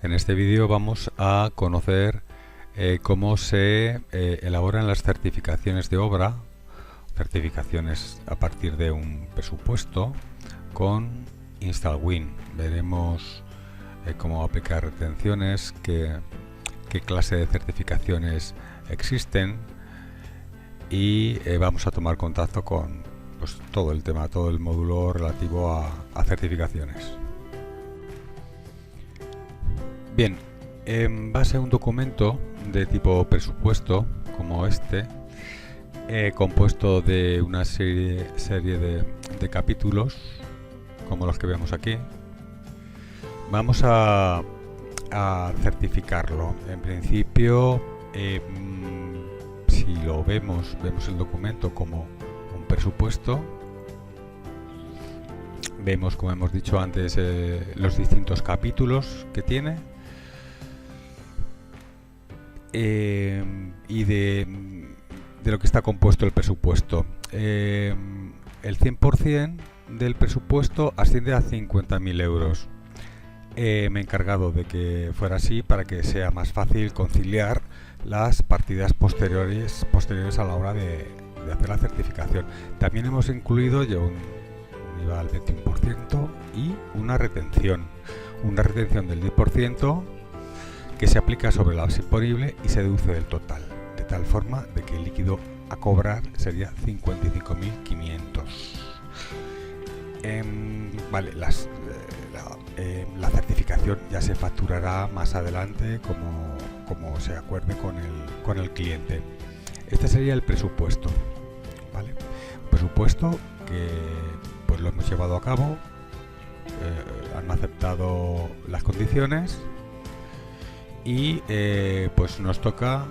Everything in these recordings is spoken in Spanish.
En este vídeo vamos a conocer cómo se elaboran las certificaciones de obra, certificaciones a partir de un presupuesto con InstallWin. Veremos cómo aplicar retenciones, qué clase de certificaciones existen y vamos a tomar contacto con todo el tema, todo el módulo relativo a certificaciones. Bien, en base a un documento de tipo presupuesto como este, compuesto de una serie de capítulos como los que vemos aquí, vamos a certificarlo. En principio, si lo vemos el documento como un presupuesto. Vemos, como hemos dicho antes, los distintos capítulos que tiene y de lo que está compuesto el presupuesto. El 100% del presupuesto asciende a 50.000 euros. Me he encargado de que fuera así para que sea más fácil conciliar las partidas posteriores a la hora de hacer la certificación. También hemos incluido un IVA al 21% y una retención del 10% que se aplica sobre la base imponible y se deduce del total, de tal forma de que el líquido a cobrar sería 55.500. Vale, la certificación ya se facturará más adelante como se acuerde con el cliente. Este sería el presupuesto, ¿vale? Un presupuesto que pues lo hemos llevado a cabo, han aceptado las condiciones y pues nos toca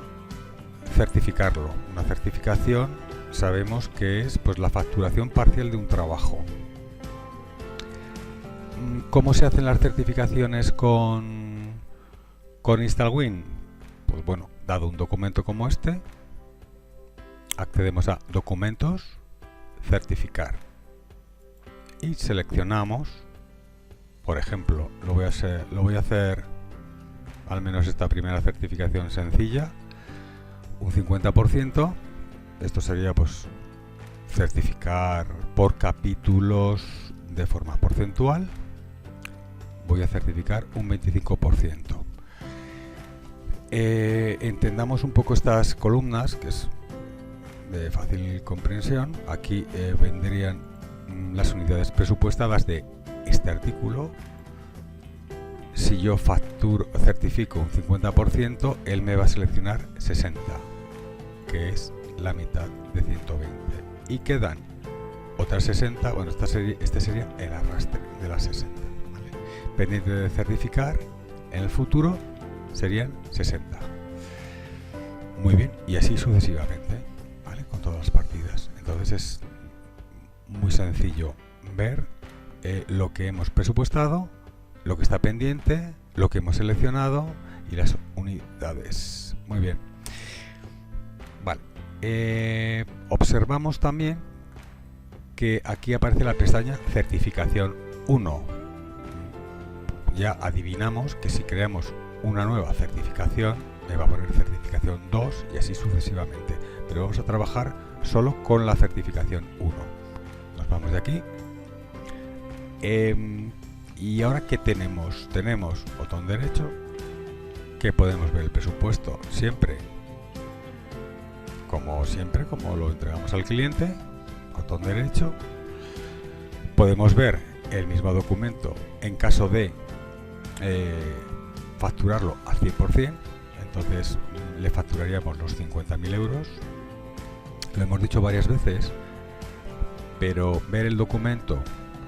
certificarlo. Una certificación sabemos que es pues la facturación parcial de un trabajo. ¿Cómo se hacen las certificaciones con InstallWin? Pues bueno, dado un documento como este, accedemos a documentos, certificar y seleccionamos, por ejemplo, lo voy a hacer al menos esta primera certificación sencilla, un 50%. Esto sería pues certificar por capítulos de forma porcentual. Voy a certificar un 25%. Entendamos un poco estas columnas, que es de fácil comprensión. Aquí vendrían las unidades presupuestadas de este artículo. Si yo certifico un 50%, él me va a seleccionar 60, que es la mitad de 120. Y quedan otras 60, bueno, este sería el arrastre de las 60. ¿Vale? Pendiente de certificar, en el futuro serían 60. Muy bien, y así sucesivamente, ¿vale? Con todas las partidas. Entonces es muy sencillo ver lo que hemos presupuestado, lo que está pendiente, lo que hemos seleccionado y las unidades. Muy bien. Vale. Observamos también que aquí aparece la pestaña Certificación 1. Ya adivinamos que si creamos una nueva certificación, me va a poner Certificación 2 y así sucesivamente. Pero vamos a trabajar solo con la Certificación 1. Nos vamos de aquí. Y ahora, ¿qué tenemos? Tenemos botón derecho, que podemos ver el presupuesto siempre, como lo entregamos al cliente. Botón derecho. Podemos ver el mismo documento en caso de facturarlo al 100%. Entonces le facturaríamos los 50.000 euros. Lo hemos dicho varias veces, pero ver el documento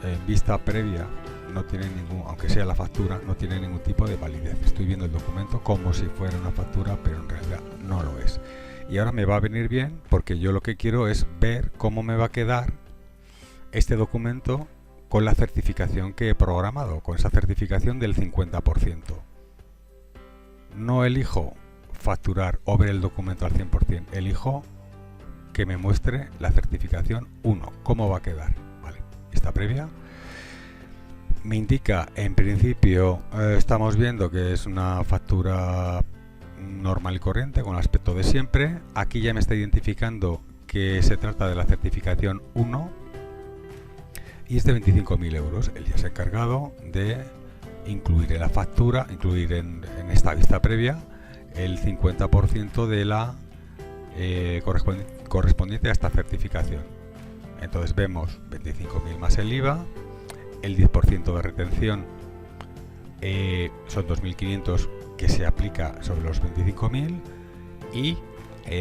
en vista previa no tiene aunque sea la factura, no tiene ningún tipo de validez. Estoy viendo el documento como si fuera una factura, pero en realidad no lo es. Y ahora me va a venir bien porque yo lo que quiero es ver cómo me va a quedar este documento con la certificación que he programado, con esa certificación del 50%. No elijo facturar o ver el documento al 100%, elijo que me muestre la certificación 1, cómo va a quedar. Vale, esta previa. Me indica, en principio, estamos viendo que es una factura normal y corriente con el aspecto de siempre. Aquí ya me está identificando que se trata de la certificación 1 y es de 25.000 euros. Él ya se ha encargado de incluir en la factura, incluir en esta vista previa, el 50% de la correspondiente a esta certificación. Entonces vemos 25.000 más el IVA, el 10% de retención son 2.500 que se aplica sobre los 25.000 y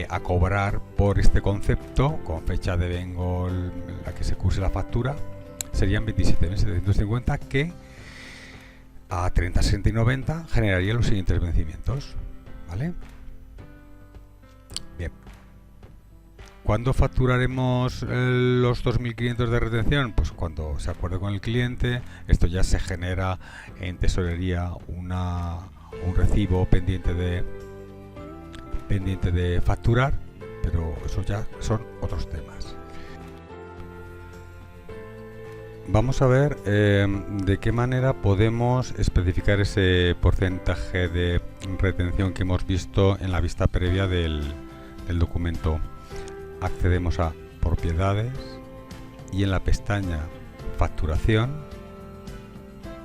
a cobrar por este concepto con fecha de vengo la que se curse la factura serían 27.750 que a 30, 60 y 90 generaría los siguientes vencimientos, ¿vale? Bien. ¿Cuándo facturaremos los 2.500 de retención? Pues cuando se acuerde con el cliente. Esto ya se genera en tesorería un recibo pendiente de facturar, pero eso ya son otros temas. Vamos a ver de qué manera podemos especificar ese porcentaje de retención que hemos visto en la vista previa del documento. Accedemos a propiedades y en la pestaña facturación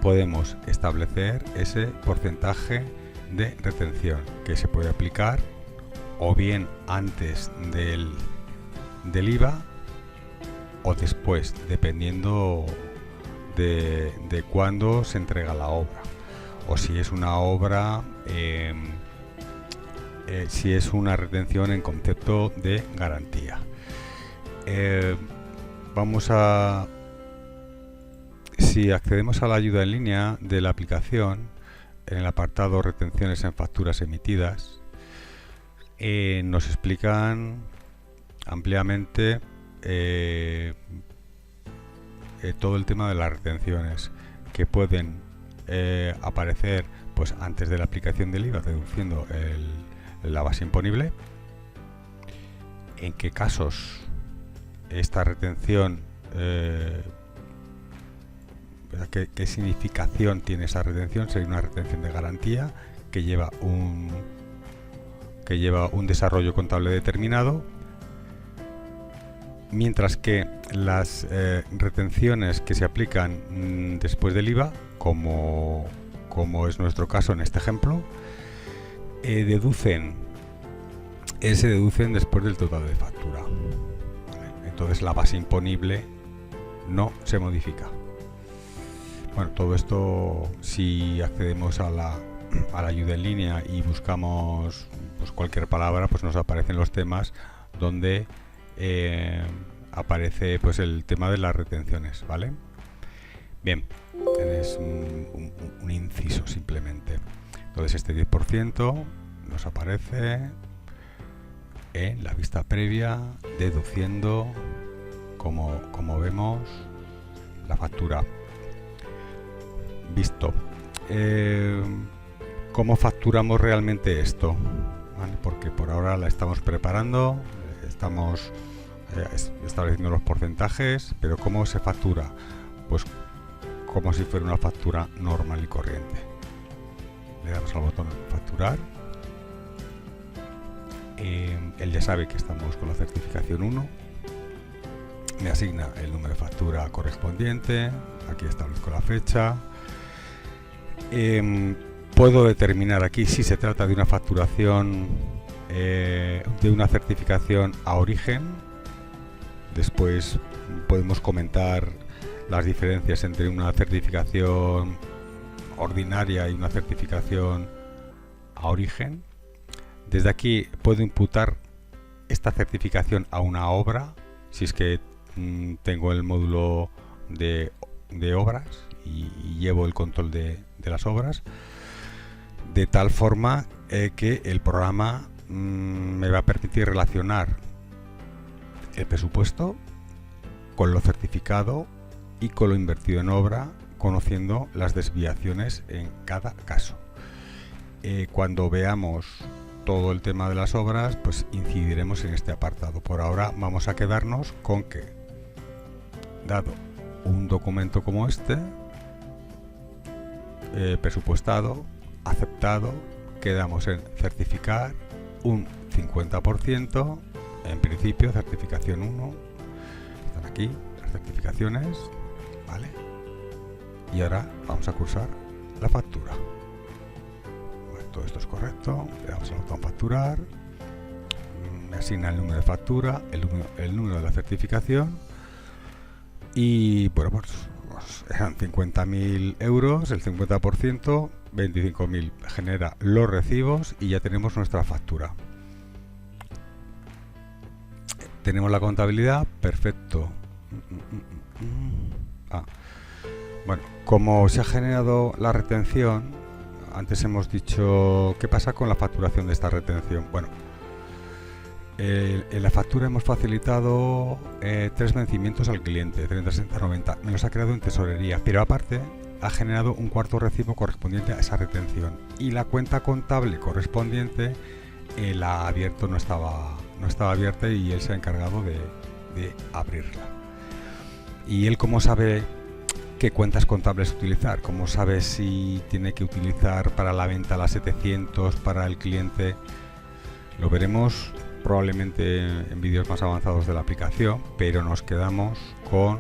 podemos establecer ese porcentaje de retención que se puede aplicar o bien antes del IVA o después, dependiendo de cuándo se entrega la obra, o si es una obra, si es una retención en concepto de garantía. Si accedemos a la ayuda en línea de la aplicación, en el apartado retenciones en facturas emitidas, nos explican ampliamente todo el tema de las retenciones que pueden aparecer pues antes de la aplicación del IVA, deduciendo la base imponible, en qué casos esta retención, qué significación tiene esa retención. Sería una retención de garantía que lleva un desarrollo contable determinado, mientras que las retenciones que se aplican después del IVA, como es nuestro caso en este ejemplo, se deducen después del total de factura. ¿Vale? Entonces la base imponible no se modifica. Bueno, todo esto, si accedemos a la ayuda en línea y buscamos pues cualquier palabra, pues nos aparecen los temas donde aparece pues el tema de las retenciones, ¿vale? Bien, es un inciso simplemente. Entonces este 10% nos aparece en la vista previa, deduciendo, como vemos, la factura. Visto. ¿Cómo facturamos realmente esto? ¿Vale? Porque por ahora la estamos preparando, estamos estableciendo los porcentajes, pero ¿cómo se factura? Pues como si fuera una factura normal y corriente. Le damos al botón facturar. Él ya sabe que estamos con la certificación 1. Me asigna el número de factura correspondiente. Aquí establezco la fecha. Puedo determinar aquí si se trata de una facturación, de una certificación a origen. Después podemos comentar las diferencias entre una certificación ordinaria y una certificación a origen. Desde aquí puedo imputar esta certificación a una obra, si es que tengo el módulo de obras y llevo el control de las obras, de tal forma que el programa me va a permitir relacionar el presupuesto con lo certificado y con lo invertido en obra, conociendo las desviaciones en cada caso. Cuando veamos todo el tema de las obras, pues incidiremos en este apartado. Por ahora vamos a quedarnos con que, dado un documento como este, presupuestado, aceptado, quedamos en certificar un 50%, en principio certificación 1, están aquí las certificaciones, ¿vale? Y ahora vamos a cursar la factura. Bueno, todo esto es correcto, le damos al botón facturar, me asigna el número de factura, el número de la certificación y bueno, pues eran 50.000 euros, el 50%, 25.000 genera los recibos y ya tenemos nuestra factura. Tenemos la contabilidad, perfecto. Bueno, como se ha generado la retención, antes hemos dicho qué pasa con la facturación de esta retención. Bueno, en la factura hemos facilitado 3 vencimientos al cliente, 30, 60, 90. Me los ha creado en tesorería, pero aparte ha generado un cuarto recibo correspondiente a esa retención. Y la cuenta contable correspondiente la ha abierto, no estaba abierta y él se ha encargado de abrirla. ¿Y él cómo sabe qué cuentas contables utilizar? ¿Cómo sabe si tiene que utilizar para la venta las 700 para el cliente? Lo veremos probablemente en vídeos más avanzados de la aplicación, pero nos quedamos con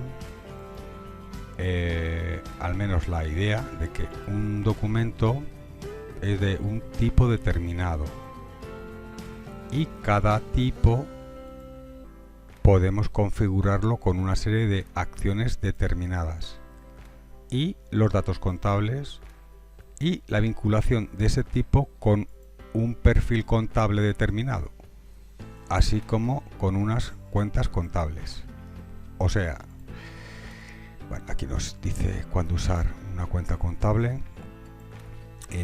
al menos la idea de que un documento es de un tipo determinado y cada tipo podemos configurarlo con una serie de acciones determinadas y los datos contables y la vinculación de ese tipo con un perfil contable determinado, así como con unas cuentas contables. O sea, bueno, aquí nos dice cuándo usar una cuenta contable.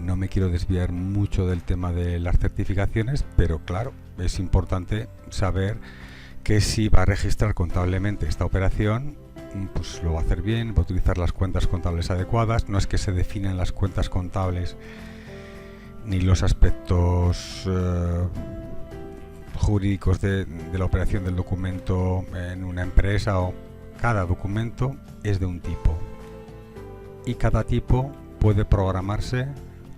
No me quiero desviar mucho del tema de las certificaciones, pero claro, es importante saber que si va a registrar contablemente esta operación, pues lo va a hacer bien, va a utilizar las cuentas contables adecuadas. No es que se definen las cuentas contables ni los aspectos jurídicos de la operación del documento en una empresa, o cada documento es de un tipo y cada tipo puede programarse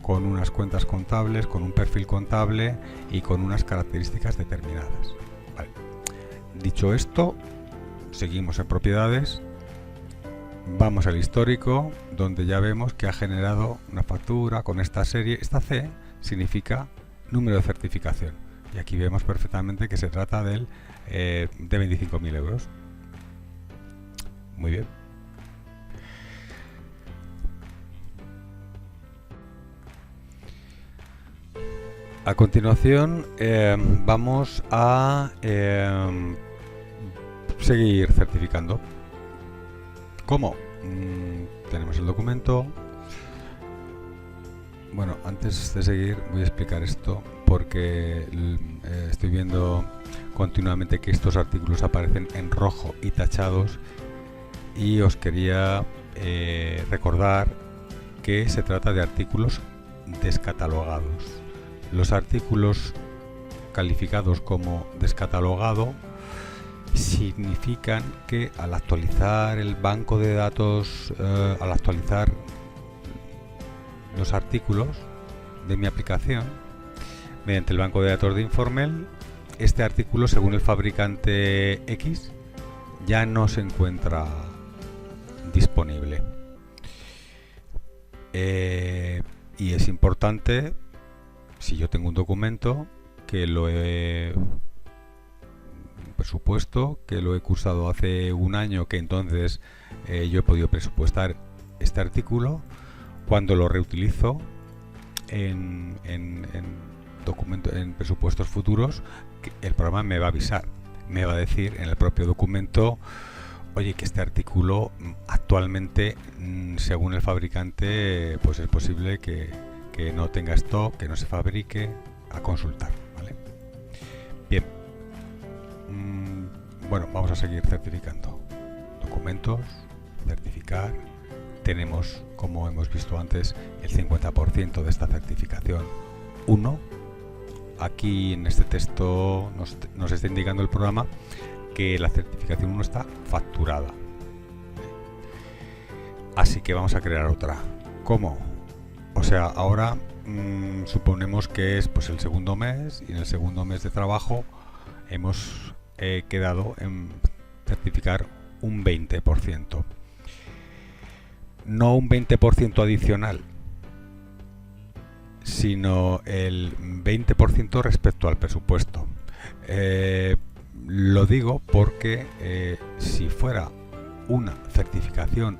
con unas cuentas contables, con un perfil contable y con unas características determinadas. Vale. Dicho esto, seguimos en propiedades, vamos al histórico, donde ya vemos que ha generado una factura con esta serie. Esta C significa número de certificación y aquí vemos perfectamente que se trata de 25.000 euros. Muy bien. A continuación vamos a seguir certificando. ¿Cómo? Tenemos el documento. Bueno, antes de seguir voy a explicar esto porque estoy viendo continuamente que estos artículos aparecen en rojo y tachados y os quería recordar que se trata de artículos descatalogados. Los artículos calificados como descatalogado significan que al actualizar el banco de datos, al actualizar los artículos de mi aplicación mediante el banco de datos de Informel, este artículo, según el fabricante X, ya no se encuentra disponible. Y es importante, si yo tengo un documento que lo he presupuesto, que lo he cursado hace un año, que entonces yo he podido presupuestar este artículo, cuando lo reutilizo en presupuestos futuros, el programa me va a avisar, me va a decir en el propio documento: oye, que este artículo actualmente, según el fabricante, pues es posible que no tenga stock, que no se fabrique, a consultar, ¿vale? Bien. Bueno, vamos a seguir certificando. Documentos, certificar. Tenemos, como hemos visto antes, el 50% de esta certificación 1. Aquí en este texto nos está indicando el programa que la certificación 1 está facturada. Así que vamos a crear otra. ¿Cómo? sea, ahora suponemos que es pues el segundo mes, y en el segundo mes de trabajo hemos quedado en certificar un 20%. No un 20% adicional, sino el 20% respecto al presupuesto. Lo digo porque si fuera una certificación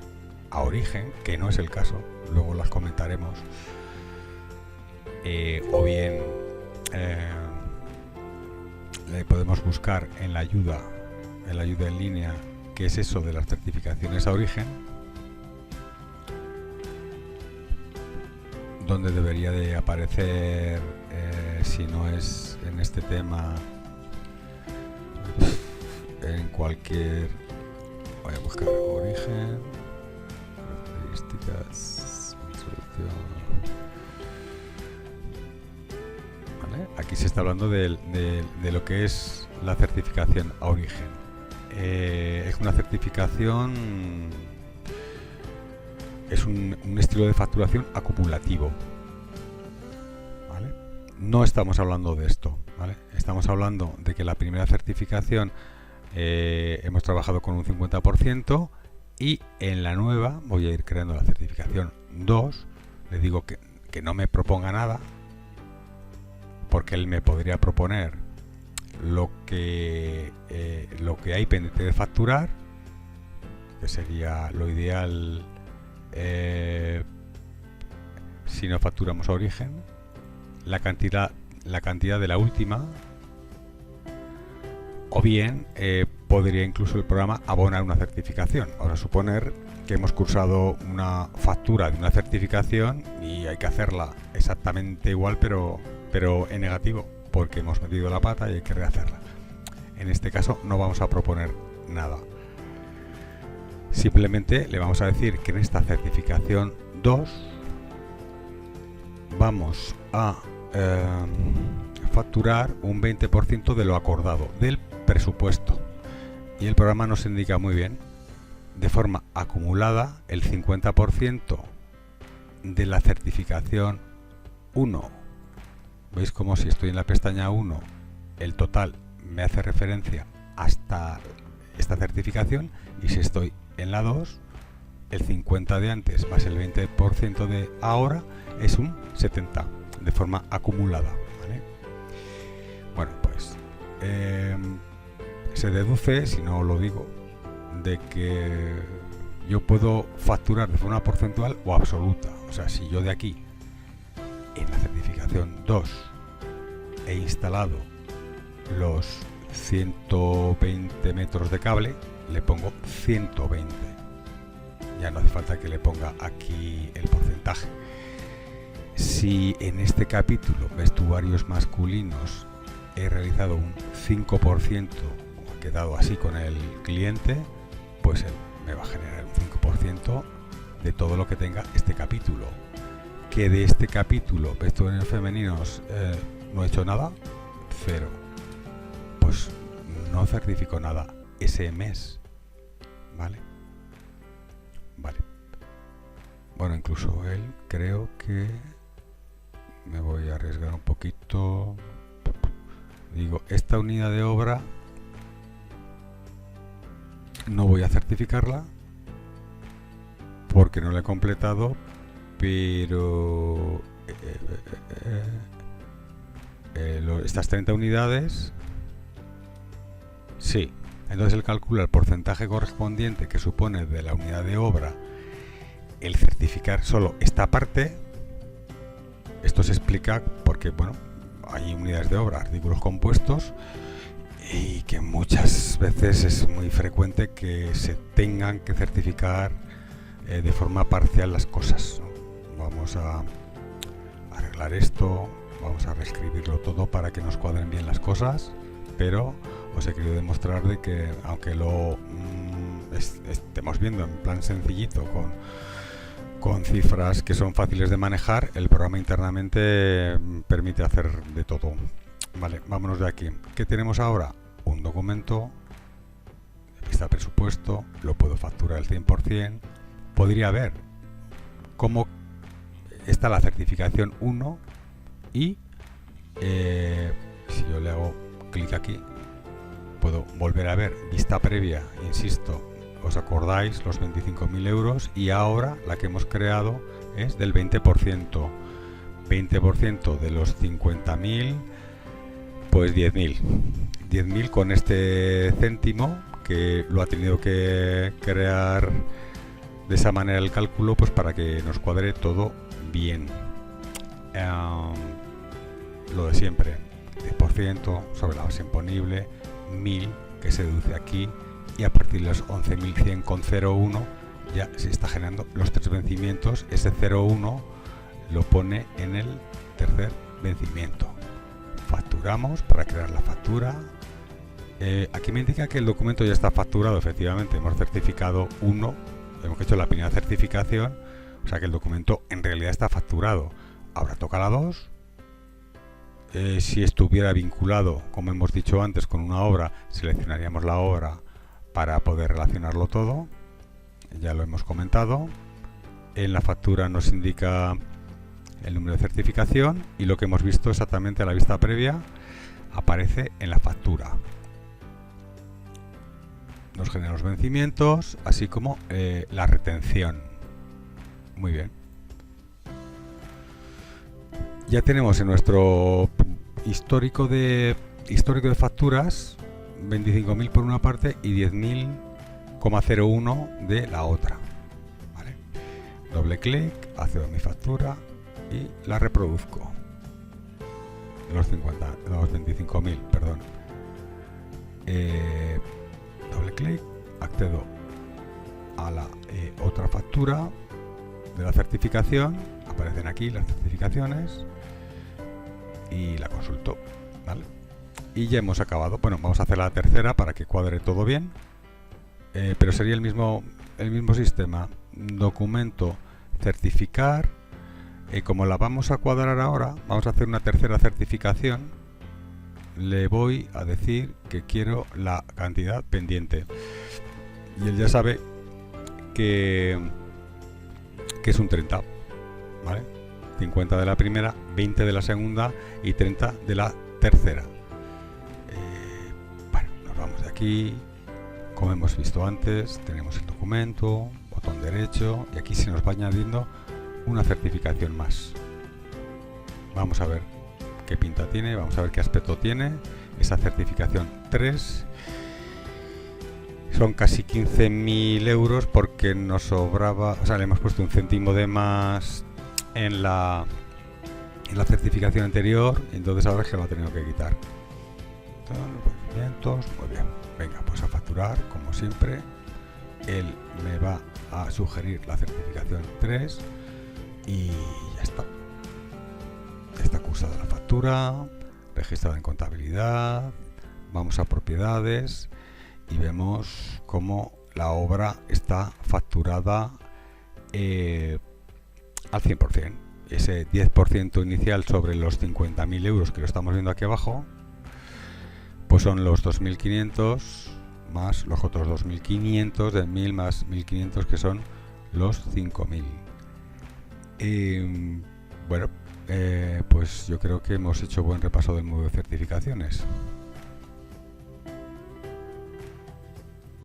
a origen, que no es el caso, luego las comentaremos, o bien podemos buscar en la ayuda en línea qué es eso de las certificaciones a origen, donde debería de aparecer, si no es en este tema, en cualquier, voy a buscar origen, características, introducción. ¿Vale? Aquí se está hablando de lo que es la certificación a origen. Es una certificación, es un estilo de facturación acumulativo, ¿vale? No estamos hablando de esto, ¿vale? Estamos hablando de que la primera certificación hemos trabajado con un 50%, y en la nueva voy a ir creando la certificación 2. Le digo que no me proponga nada, porque él me podría proponer lo que hay pendiente de facturar, que sería lo ideal si no facturamos a origen, la cantidad de la última, o bien podría incluso el programa abonar una certificación. Vamos a suponer que hemos cursado una factura de una certificación y hay que hacerla exactamente igual, pero en negativo, porque hemos metido la pata y hay que rehacerla. En este caso no vamos a proponer nada. Simplemente le vamos a decir que en esta certificación 2 vamos a facturar un 20% de lo acordado, del presupuesto. Y el programa nos indica muy bien, de forma acumulada, el 50% de la certificación 1. ¿Veis como si estoy en la pestaña 1, el total me hace referencia hasta esta certificación? Y si estoy en la 2, el 50 de antes más el 20% de ahora es un 70, de forma acumulada, ¿vale? Bueno, pues se deduce, si no lo digo, de que yo puedo facturar de forma porcentual o absoluta. O sea, si yo de aquí, en la certificación 2, he instalado los 120 metros de cable, le pongo 120. Ya no hace falta que le ponga aquí el porcentaje. Si en este capítulo, vestuarios masculinos, he realizado un 5%, o he quedado así con el cliente, pues él me va a generar un 5% de todo lo que tenga este capítulo. Que de este capítulo, vestuarios femeninos, no he hecho nada, 0. Pues no certifico nada ese mes, ¿vale? Vale. Bueno, incluso él, creo que me voy a arriesgar un poquito. Digo, esta unidad de obra no voy a certificarla porque no la he completado, pero estas 30 unidades sí. Entonces él calcula el porcentaje correspondiente que supone de la unidad de obra el certificar solo esta parte. Esto se explica porque, bueno, hay unidades de obra, artículos compuestos, y que muchas veces es muy frecuente que se tengan que certificar de forma parcial las cosas, ¿no? Vamos a arreglar esto, vamos a reescribirlo todo para que nos cuadren bien las cosas, pero os he querido demostrar de que aunque lo estemos viendo en plan sencillito con cifras que son fáciles de manejar, el programa internamente permite hacer de todo. Vale, vámonos de aquí. ¿Qué tenemos ahora? Un documento, está el presupuesto, lo puedo facturar al 100%. Podría ver cómo está la certificación 1 y si yo le hago clic aquí puedo volver a ver vista previa, insisto, os acordáis, los 25.000 euros, y ahora la que hemos creado es del 20%. 20% de los 50.000, pues 10.000. 10.000 con este céntimo que lo ha tenido que crear de esa manera el cálculo, pues para que nos cuadre todo bien. Lo de siempre, 10% sobre la base imponible, 1.000 que se deduce aquí, y a partir de los 11.100,01 ya se está generando los 3 vencimientos. Ese 01 lo pone en el tercer vencimiento. Facturamos para crear la factura. Aquí me indica que el documento ya está facturado. Efectivamente, hemos certificado 1, hemos hecho la primera certificación, o sea que el documento en realidad está facturado. Ahora toca la 2. Si estuviera vinculado, como hemos dicho antes, con una obra, seleccionaríamos la obra para poder relacionarlo todo. Ya lo hemos comentado. En la factura nos indica el número de certificación, y lo que hemos visto exactamente a la vista previa aparece en la factura. Nos genera los vencimientos, así como la retención. Muy bien. Ya tenemos en nuestro histórico de facturas 25.000 por una parte y 10.000,01 de la otra. ¿Vale? Doble clic, accedo a mi factura y la reproduzco. Los 25.000, perdón. Doble clic, accedo a la otra factura de la certificación. Aparecen aquí las certificaciones y la consulto, ¿vale? Y ya hemos acabado. Bueno, vamos a hacer la tercera para que cuadre todo bien, pero sería el mismo sistema. Documento, certificar. Como la vamos a cuadrar ahora, vamos a hacer una tercera certificación. Le voy a decir que quiero la cantidad pendiente, y él ya sabe que es un 30, ¿vale? 50 de la primera, 20 de la segunda y 30 de la tercera. Bueno, nos vamos de aquí. Como hemos visto antes, tenemos el documento, botón derecho, y aquí se nos va añadiendo una certificación más. Vamos a ver qué pinta tiene, vamos a ver qué aspecto tiene esa certificación 3. Son casi 15.000 euros porque nos sobraba, o sea, le hemos puesto un céntimo de más en la certificación anterior, entonces ahora es que lo ha tenido que quitar. Muy bien, venga, pues a facturar como siempre. Él me va a sugerir la certificación 3 y ya está. Está cursada la factura, registrada en contabilidad. Vamos a propiedades y vemos cómo la obra está facturada al 100%. Ese 10% inicial sobre los 50.000 euros que lo estamos viendo aquí abajo, pues son los 2.500 más los otros 2.500, de 1.000 más 1.500, que son los 5.000. Bueno, pues yo creo que hemos hecho buen repaso del módulo de certificaciones.